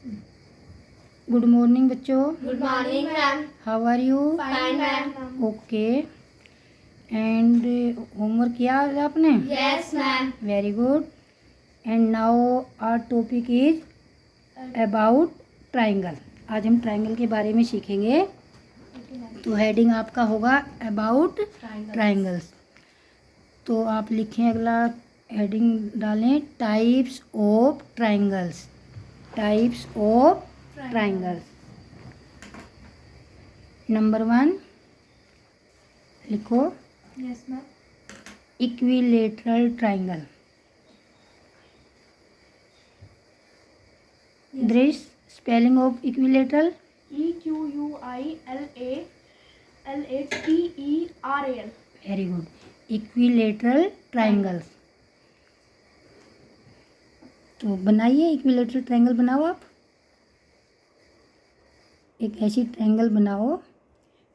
Good morning बच्चों। Good morning ma'am. How are you? Fine ma'am. Okay. And homework किया आज आपने? Yes ma'am. Very good. And now our topic is about triangle. आज हम triangle के बारे में सीखेंगे। तो हेडिंग आपका होगा अबाउट ट्राइंगल्स। तो आप लिखें, अगला हेडिंग डालें types of triangles. Types of triangles. Number 1 लिखो। Yes ma'am. Equilateral triangle. दृश्य spelling of equilateral EQUILATERAL। Very good. Equilateral triangles. तो बनाइए इक्विलेटरल ट्राइंगल बनाओ। आप एक ऐसी ट्राइंगल बनाओ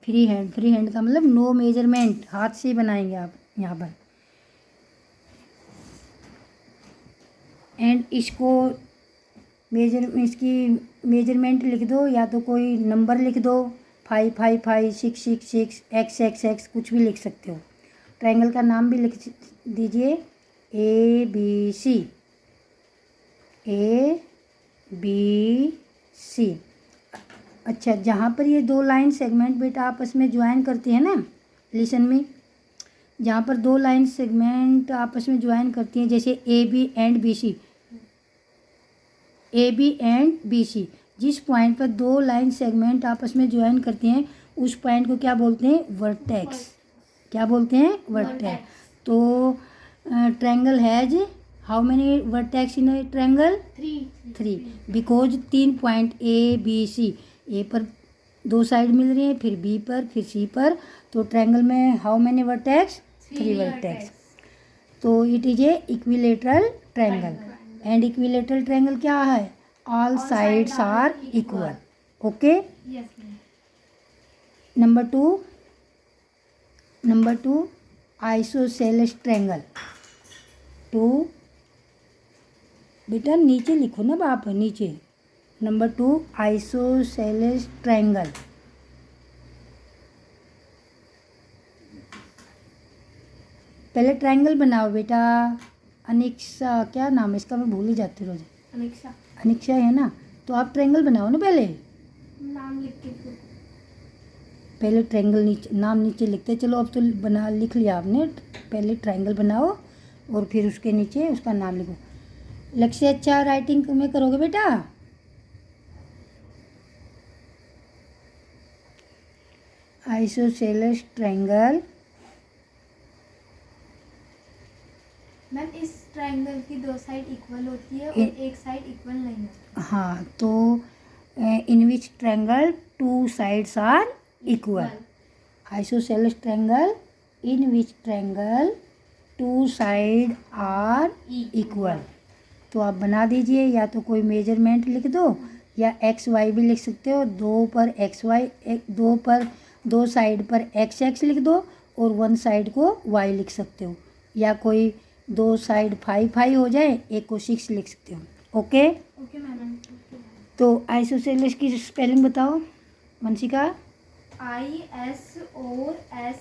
फ्री हैंड। फ्री हैंड का मतलब नो मेजरमेंट, हाथ से बनाएंगे आप यहाँ पर। एंड इसको इसकी मेजरमेंट लिख दो, या तो कोई नंबर लिख दो 5 5 5 6 6 6 x x x, कुछ भी लिख सकते हो। ट्राइंगल का नाम भी लिख दीजिए ABC। ABC। अच्छा, जहाँ पर ये दो लाइन सेगमेंट बेटा आपस में ज्वाइन करती है ना, लिसन में, जहाँ पर दो लाइन सेगमेंट आपस में ज्वाइन करती हैं, जैसे AB and BC। AB and BC, जिस पॉइंट पर दो लाइन सेगमेंट आपस में ज्वाइन करती हैं उस पॉइंट को क्या बोलते हैं? वर्टेक्स। क्या बोलते हैं? वर्टेक्स। तो triangle has how many vertex in A triangle? 3 because 3 point ABC। ए पर दो साइड मिल रही है, फिर B पर, फिर C पर। तो ट्रायंगल में हाउ मेनी वर्टेक्स? 3 वर्टेक्स। तो it is a equilateral triangle. And equilateral triangle क्या है? All sides are equal. Okay. Number 2 isosceles triangle. 2 बेटा नीचे लिखो ना बाप, नीचे। Number 2 isosceles triangle. पहले ट्रायंगल बनाओ बेटा। अनिक्षा, क्या नाम है इसका? मैं भूल ही जाती हूँ रोज। अनिक्षा है ना? तो आप ट्रायंगल बनाओ ना, पहले नाम लिख के। पहले ट्रायंगल नीचे, नाम नीचे लिखते। चलो अब तो बना लिख लिया आपने। पहले ट्रायंगल बनाओ और फिर उसके नीचे उसका नाम लिखो। लक्ष्य अच्छा राइटिंग में करोगे बेटा? Isosceles triangle. मैम इस ट्रायंगल की दो साइड इक्वल होती है और एक साइड इक्वल नहीं होती। हाँ, तो in which triangle 2 sides are equal. Isosceles triangle in which triangle 2 side are equal. तो आप बना दीजिए, या तो कोई मेजरमेंट लिख दो या XY भी लिख सकते हो। 2 पर XY, 2 पर 2 साइड पर XX लिख दो और 1 साइड को Y लिख सकते हो। या कोई 2 साइड 5 5 हो जाए, एक को 6 लिख सकते हो। ओके। Okay ma'am. तो आइसोसेलेस की स्पेलिंग बताओ वंशिका। ISOCELES।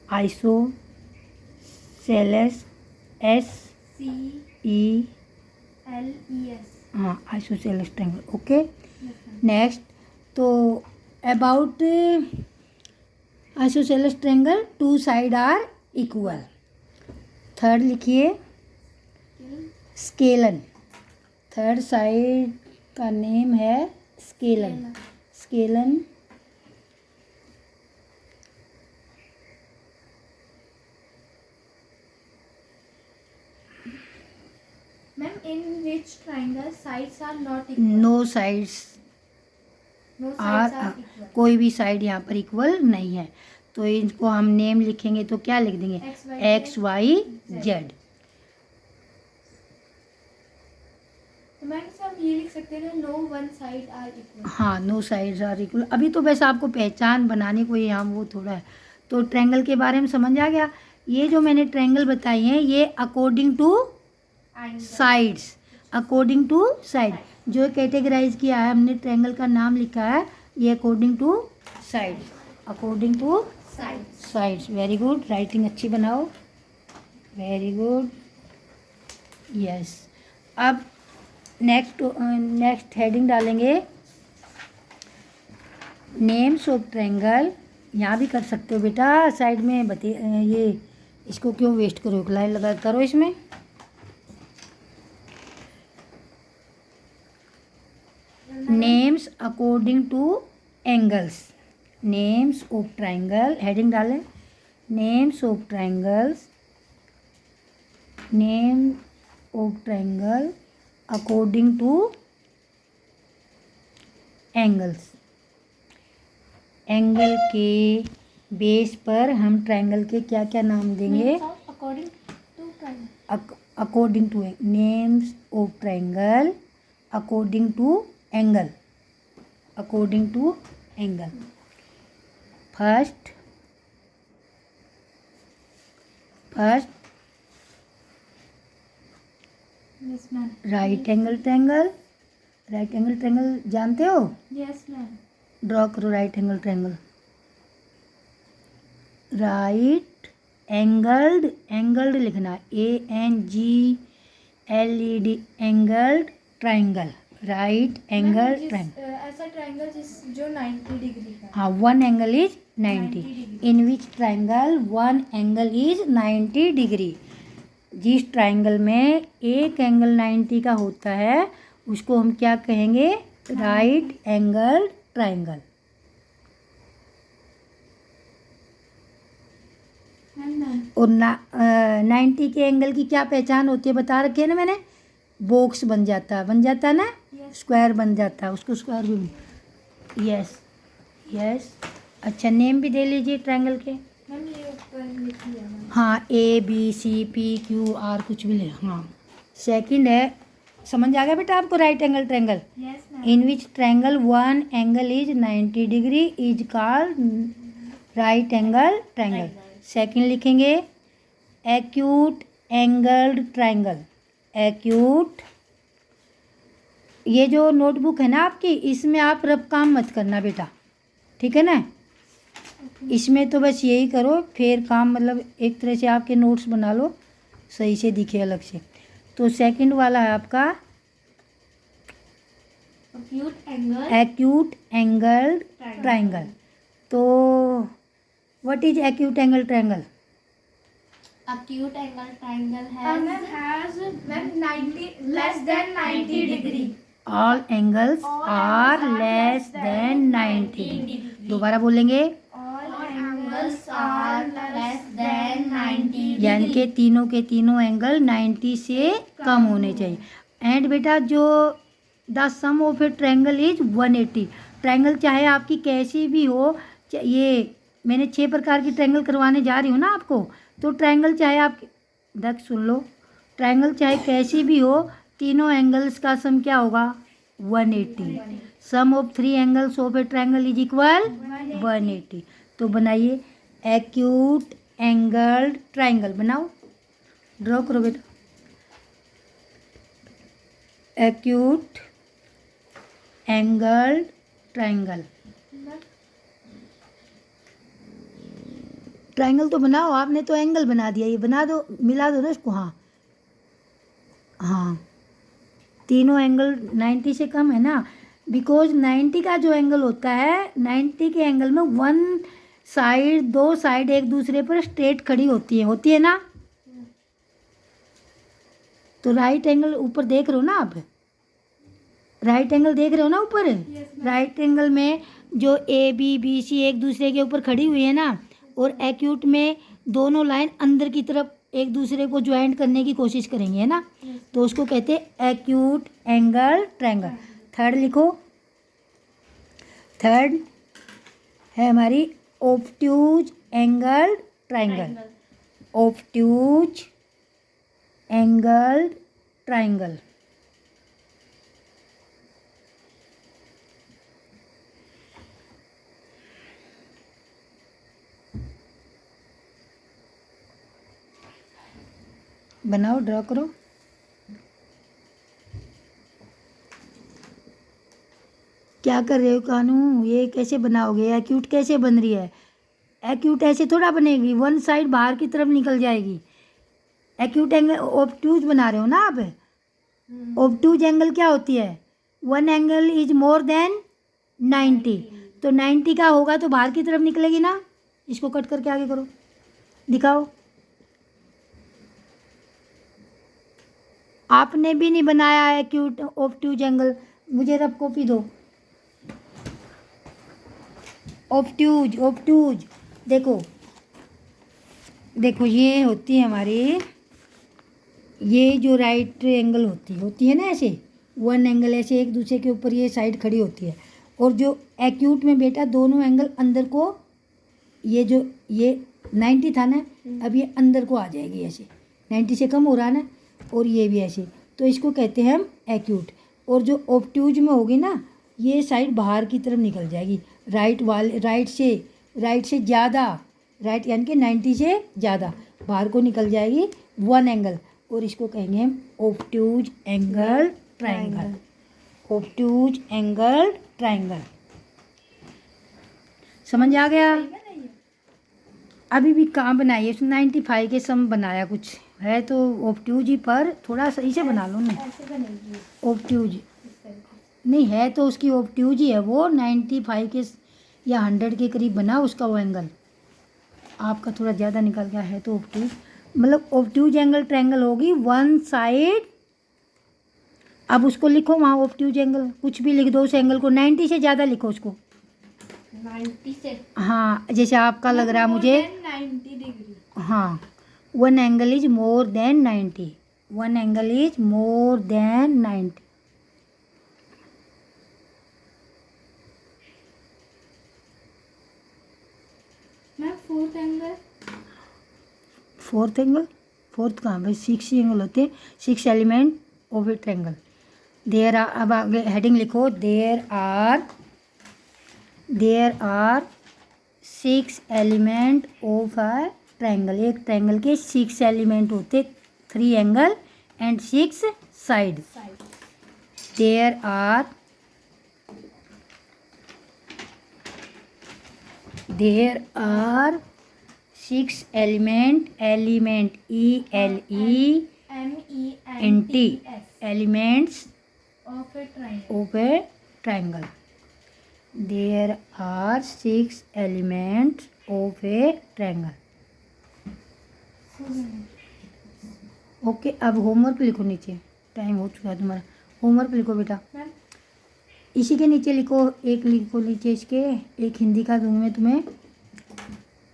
Isosceles SELES। हाँ, आइसोसेलेस ट्रायंगल। ओके। नेक्स्ट, तो about isosceles triangle 2 side are equal. Third लिखिए स्केलन। थर्ड साइड का नेम है scalene. Scalene. Ma'am in which triangle sides are not equal. No sides are, कोई भी side यहाँ पर equal नहीं है। तो इनको हम नेम लिखेंगे तो क्या लिख देंगे? XYZ। तो मैम हम ये लिख सकते हैं no one side are equal. हाँ, नो साइड्स आर इक्वल। अभी तो वैसे आपको पहचान बनाने को यहाँ वो थोड़ा है। तो ट्रायंगल के बारे में समझ आ गया ये जो मैंने ट्रायंगल बताई हैं ये according to sides, according to side जो कैटेगराइज किया है हमने, ट्रायंगल का नाम लिखा है ये according to side, according to sides. Very good, writing अच्छी बनाओ, वेरी गुड, यस। अब नेक्स्ट हेडिंग डालेंगे नेम्स ऑफ ट्रायंगल। यहाँ भी कर सकते हो बेटा, साइड में ये इसको क्यों वेस्ट करो, एक लाइन लगा करो इसमें। Names according to angles, names of triangle, heading डालें names of triangles, name of triangle according to angles. Angle के बेस पर हम ट्रायंगल के क्या क्या नाम देंगे, according to names of triangle according to angle, according to angle. First yes ma'am. Right angle triangle, right angle triangle जानते हो, यस मैम। ड्रॉ करो right angle triangle. Right angled, angled लिखना ANGLED, angled triangle, right angle triangle. ऐसा triangle जो 90 degree का। हाँ, one angle is 90, in which triangle one angle is 90 degree. जिस triangle में एक एंगल 90 का होता है उसको हम क्या कहेंगे, राइट एंगल ट्रायंगल। और 90 के एंगल की क्या पहचान होती है बता रखी है ना मैंने, बॉक्स बन जाता है ना, स्क्वायर बन जाता है, उसको स्क्वायर भी, यस यस। अच्छा, नेम भी दे लीजिए ट्रायंगल के। मैम ये ऊपर लिख लिया मैम। हाँ, ABCPQR कुछ भी ले, हाँ। सेकंड है, समझ आ गया बेटा आपको, right angle triangle yes ma'am. In which triangle one angle is 90 degree is called right angle triangle. Second लिखेंगे एक्यूट एंगल्ड ट्रायंगल, एक्यूट। ये जो नोटबुक है ना आपकी, इसमें आप रफ काम मत करना बेटा, ठीक है ना, इसमें तो बस यही करो, फिर काम मतलब एक तरह से आपके नोट्स बना लो सही से दिखे अलग से। तो सेकंड वाला है आपका एक्यूट एंगल्ड ट्रायंगल। तो what is acute angle triangle? Acute angle triangle has 90 less than 90 degree. All angles are less than 90 degree. दोबारा बोलेंगे, All angles are less than 90 degree. यानी कि तीनों के तीनों एंगल 90 से कम होने चाहिए। एंड बेटा जो the sum of a triangle is 180। Triangle चाहे आपकी कैसी भी हो, ये मैंने 6 प्रकार की ट्रायंगल करवाने जा रही हूँ ना आपको, तो ट्रायंगल चाहे आप देख सुन लो, ट्रायंगल चाहे कैसी भी हो, तीनों एंगल्स का सम क्या होगा, 180। Sum of 3 angles of a triangle is equal 180। तो बनाइए एक्यूट एंगल्ड ट्रायंगल, बनाओ, ड्रॉ करो बेटा। एक्यूट एंगल्ड ट्रायंगल, ट्रायंगल तो बनाओ, आपने तो एंगल बना दिया, ये बना दो, मिला दो ना इसको, हाँ हाँ, तीनों एंगल 90 से कम है ना, बिकॉज 90 का जो एंगल होता है, 90 के एंगल में वन साइड, दो साइड एक दूसरे पर स्ट्रेट खड़ी होती है ना। तो राइट एंगल ऊपर देख रहे हो ना आप, राइट एंगल देख रहे हो ना ऊपर, राइट एंगल में जो ABBC एक दूसरे के ऊपर खड़ी हुई है ना, और एक्यूट में दोनों लाइन अंदर की तरफ एक दूसरे को ज्वाइंट करने की कोशिश करेंगे, है ना, तो उसको कहते हैं एक्यूट एंगल ट्रायंगल। थर्ड लिखो, थर्ड है हमारी obtuse angle triangle, obtuse angle triangle. बनाओ, ड्रॉ करो। क्या कर रहे हो कानू? ये कैसे बनाओगे? एक्यूट कैसे बन रही है? एक्यूट ऐसे थोड़ा बनेगी, वन साइड बाहर की तरफ निकल जाएगी। एक्यूट एंगल ऑब्ट्यूज बना रहे हो ना आप? ऑब्ट्यूज एंगल क्या होती है? One angle is more than 90। तो 90 का होगा तो बाहर की तरफ निकलेगी ना। इसको कट करके आगे करो, दिखाओ। आपने भी नहीं बनाया एक्यूट ऑब्ट्यूज एंगल, मुझे रफ कॉपी दो। ऑब्ट्यूज, ऑब्ट्यूज देखो, देखो ये होती है हमारी, ये जो राइट एंगल होती है ना, ऐसे वन एंगल ऐसे एक दूसरे के ऊपर ये साइड खड़ी होती है। और जो एक्यूट में बेटा दोनों एंगल अंदर को, ये जो ये 90 था ना, अब ये अंदर को आ जाएगी ऐसे, 90 से कम हो रहा है ना, और ये भी ऐसे, तो इसको कहते हैं हम एक्यूट। और जो ऑब्ट्यूज में होगी ना, ये साइड बाहर की तरफ निकल जाएगी, राइट से ज़्यादा, राइट यानी कि 90 से ज़्यादा बाहर को निकल जाएगी वन एंगल, और इसको कहेंगे हम obtuse angle triangle. Obtuse angle triangle, समझ आ गया? अभी भी कहाँ बनाइए, 95 के सम बनाया, कुछ है तो ऑब्ट्यूज ही, पर थोड़ा सही से बना लो ना। ऐसे बनेगी ऑब्ट्यूज नहीं है तो उसकी ऑब्ट्यूज ही है वो, 95 के या 100 के करीब बना उसका वो एंगल। आपका थोड़ा ज़्यादा निकल गया है तो ऑब्ट्यूज, मतलब ऑब्ट्यूज एंगल ट्रायंगल होगी वन साइड। अब उसको लिखो वहाँ ऑब्ट्यूज एंगल, कुछ भी लिख दो उस एंगल को, 90 से ज़्यादा लिखो उसको। 90 से, हाँ जैसे आपका लग रहा है मुझे, 90 डिग्री। हाँ one angle is more than 90, one angle is more than 90। Ma'am fourth angle, fourth angle, fourth कहाँ भाई, 6 एंगल होते हैं, 6 element of a triangle. There are, अब आगे हेडिंग लिखो, there are 6 element of a triangle. एक triangle के 6 element होते, 3 angle and 6 side. There are six element, ELEMENT elements of a triangle. of a triangle. There are 6 elements of a triangle. Okay अब homework लिखो नीचे, time हो चुका है तुम्हारा। होमवर्क लिखो बेटा, मैम इसी के नीचे लिखो, एक लिखो नीचे इसके, एक हिंदी का दूंगी मैं तुम्हें।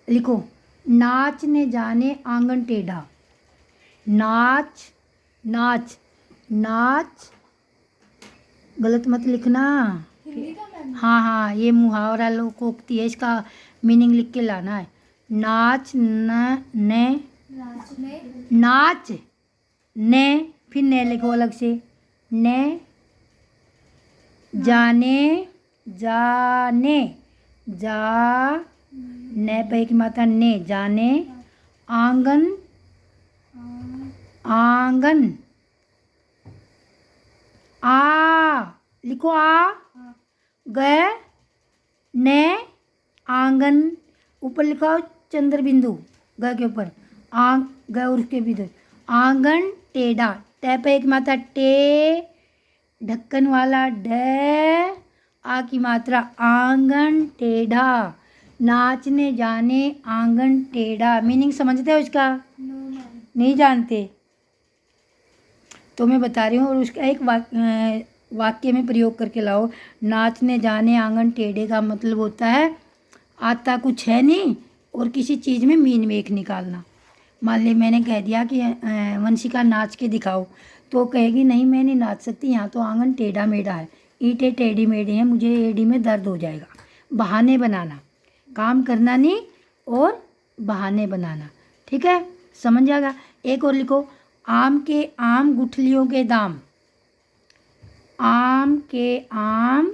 लिखो, नाच ने जाने आंगन टेढ़ा। नाच, नाच, नाच गलत मत लिखना। हिंदी का मैम, हाँ हाँ, ये मुहावरा लोकोक्ति है, इसका मीनिंग लिख के लाना है। नाच ने, नाच ने, फिर ने लिखो अलग से, ने जाने, जाने, जा ने पे की मात्रा ने, जाने आंगन, आंगन, आ लिखो, आ गए ने आंगन, ऊपर लिखो चंद्र बिंदु ग के ऊपर, आंग ग और उसके भी दो, आंगन टेढ़ा, टे पे एक मात्रा टे, ढक्कन वाला ढ, आ की मात्रा आंगन टेढ़ा। नाचने जाने आंगन टेढ़ा, मीनिंग समझते हो इसका? नो मैम, नहीं जानते तो मैं बता रही हूँ, और उसका एक वाक्य में प्रयोग करके लाओ। नाचने जाने आंगन टेढ़े का मतलब होता है आता कुछ है नहीं और किसी चीज़ में मीन मेख निकालना। मान ली मैंने कह दिया कि वंशिका नाच के दिखाओ, तो कहेगी नहीं मैं नहीं नाच सकती, यहाँ तो आंगन टेढ़ा मेढ़ा है, ईंटें टेढ़ी मेढ़ी हैं, मुझे एड़ी में दर्द हो जाएगा। बहाने बनाना, काम करना नहीं और बहाने बनाना, ठीक है, समझ आएगा। एक और लिखो, आम के आम गुठलियों के दाम। आम के आम,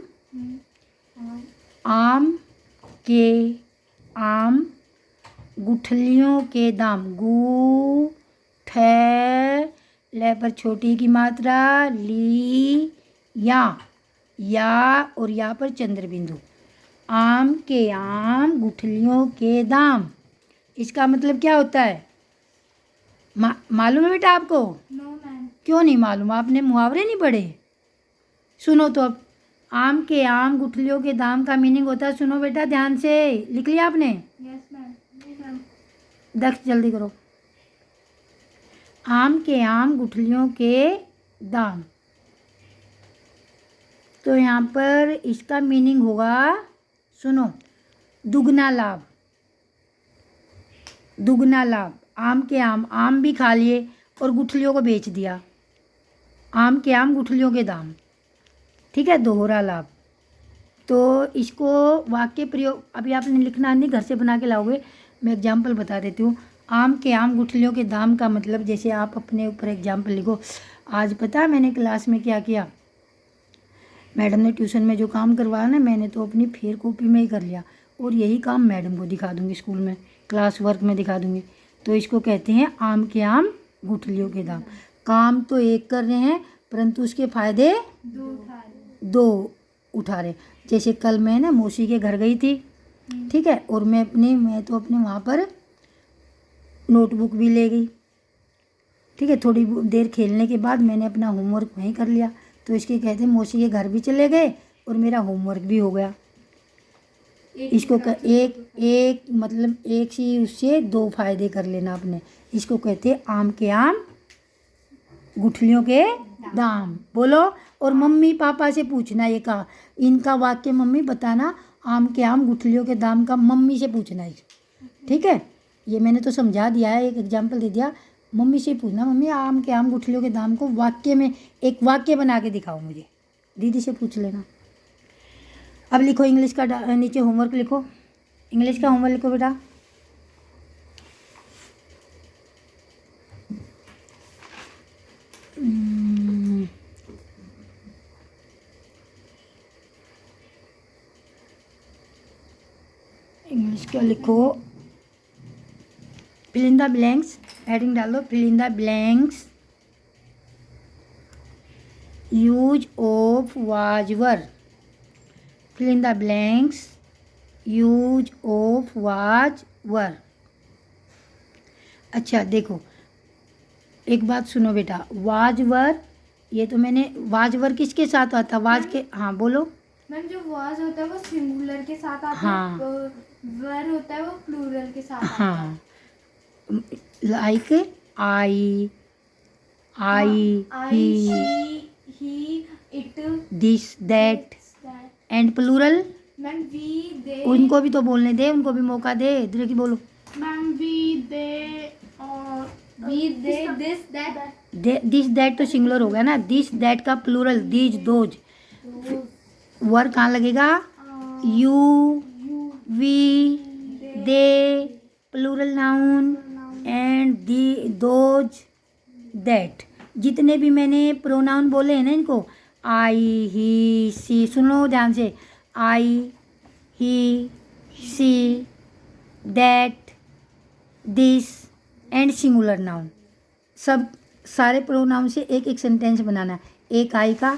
आम के आम गुठलियों के दाम, गु ठ ल पर छोटी की मात्रा ली या और या पर चंद्र बिंदु। आम के आम गुठलियों के दाम, इसका मतलब क्या होता है? मालूम है बेटा आपको? No ma'am. क्यों नहीं मालूम? आपने मुहावरे नहीं पढ़े? सुनो तो अब, आम के आम गुठलियों के दाम का मीनिंग होता है, सुनो बेटा ध्यान से, लिख लिया आपने? Yes ma'am. दक्ष जल्दी करो। आम के आम गुठलियों के दाम, तो यहाँ पर इसका मीनिंग होगा, सुनो, दुगना लाभ। दुगना लाभ। आम के आम भी खा लिए और गुठलियों को बेच दिया। आम के आम गुठलियों के दाम, ठीक है, दोहरा लाभ। तो इसको वाक्य प्रयोग अभी आपने लिखना नहीं, घर से बना के लाओगे। मैं एग्जाम्पल बता देती हूँ। आम के आम गुठलियों के दाम का मतलब, जैसे आप अपने ऊपर एग्जाम्पल लिखो। आज पता है मैंने क्लास में क्या किया? मैडम ने ट्यूशन में जो काम करवाया ना, मैंने तो अपनी फेर कॉपी में ही कर लिया, और यही काम मैडम को दिखा दूँगी स्कूल में, क्लास वर्क में दिखा दूँगी। तो इसको कहते हैं आम के आम गुठलियों के दाम। काम तो एक कर रहे हैं, परंतु उसके फायदे दो उठा रहे। जैसे कल मैं ना मौसी के घर गई थी, ठीक है, और मैं तो अपने वहाँ पर नोटबुक भी ले गई, ठीक है। थोड़ी देर खेलने के बाद मैंने अपना होमवर्क वहीं कर लिया। तो इसके कहते हैं मौसी के घर भी चले गए और मेरा होमवर्क भी हो गया। इसको एक मतलब एक ही उससे दो फायदे कर लेना अपने। इसको कहते हैं आम के आम गुठलियों के दाम। बोलो। और मम्मी पापा से पूछना ये का इनका वाक्य, मम्मी बताना आम के आम गुठलियों के दाम का, मम्मी से पूछना है, ठीक है। ये मैंने तो समझा दिया है, एक एग्जाम्पल दे दिया। मम्मी से पूछना, मम्मी आम के आम गुठलियों के दाम को वाक्य में एक वाक्य बना के दिखाओ मुझे। दीदी से पूछ लेना। अब लिखो इंग्लिश का नीचे होमवर्क लिखो। इंग्लिश का होमवर्क लिखो बेटा। इंग्लिश का लिखो, fill in the blanks, heading डालो, fill in the blanks. Use of was were, fill in the blanks, use of was were. अच्छा देखो, एक बात सुनो बेटा, वाज वर, ये तो मैंने, वाज वर किसके साथ आता? वाज के, हाँ बोलो मैम। जो वाज होता है वो सिंगुलर के साथ आता है, हाँ, वर होता है वो प्लूरल के साथ आता है। हाँ, like I, he, it, this, that and plural. Ma'am we, they, उनको भी तो बोलने दे, उनको भी मौका दे, इधर की बोलो। मैम वी, दे, और we, they, this, that. This that तो सिंगुलर हो गया ना, दिस दैट का प्लूरल दीज दोज। वर कहाँ लगेगा? You, we, they, plural noun, and the, those, that. जितने भी मैंने प्रोनाउन बोले हैं ना इनको, आई, ही, सी, सुनो ध्यान से, I, he, she, that, this and singular noun, सब सारे प्रोनाउन से एक एक सेंटेंस बनाना है। एक आई का,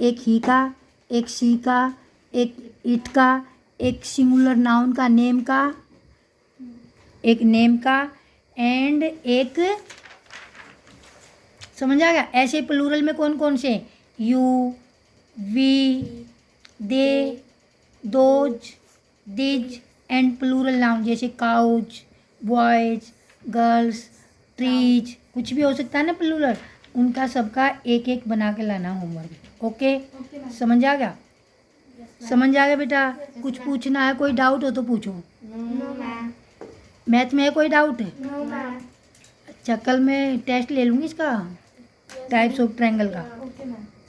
एक ही का, एक सी का, एक इट का, एक सिंगुलर नाउन का, नेम का, एक नेम का, एंड एक, समझ आ गया? ऐसे प्लूरल में कौन कौन से? You, we, they, those, these and plural noun, जैसे काउच, बॉयज, गर्ल्स, ट्रीज, कुछ भी हो सकता है ना प्लूरल, उनका सबका एक एक बना के लाना होमवर्क। ओके, समझ आ गया? समझ आ गया बेटा? कुछ पूछना है, कोई डाउट हो तो पूछो। मैथ में है कोई डाउट? अच्छा, कल मैं टेस्ट ले लूँगी इसका, टाइप्स ऑफ ट्रायंगल का।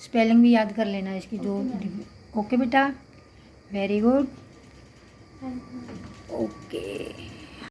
स्पेलिंग भी याद कर लेना इसकी जो। ओके बेटा, वेरी गुड, ओके।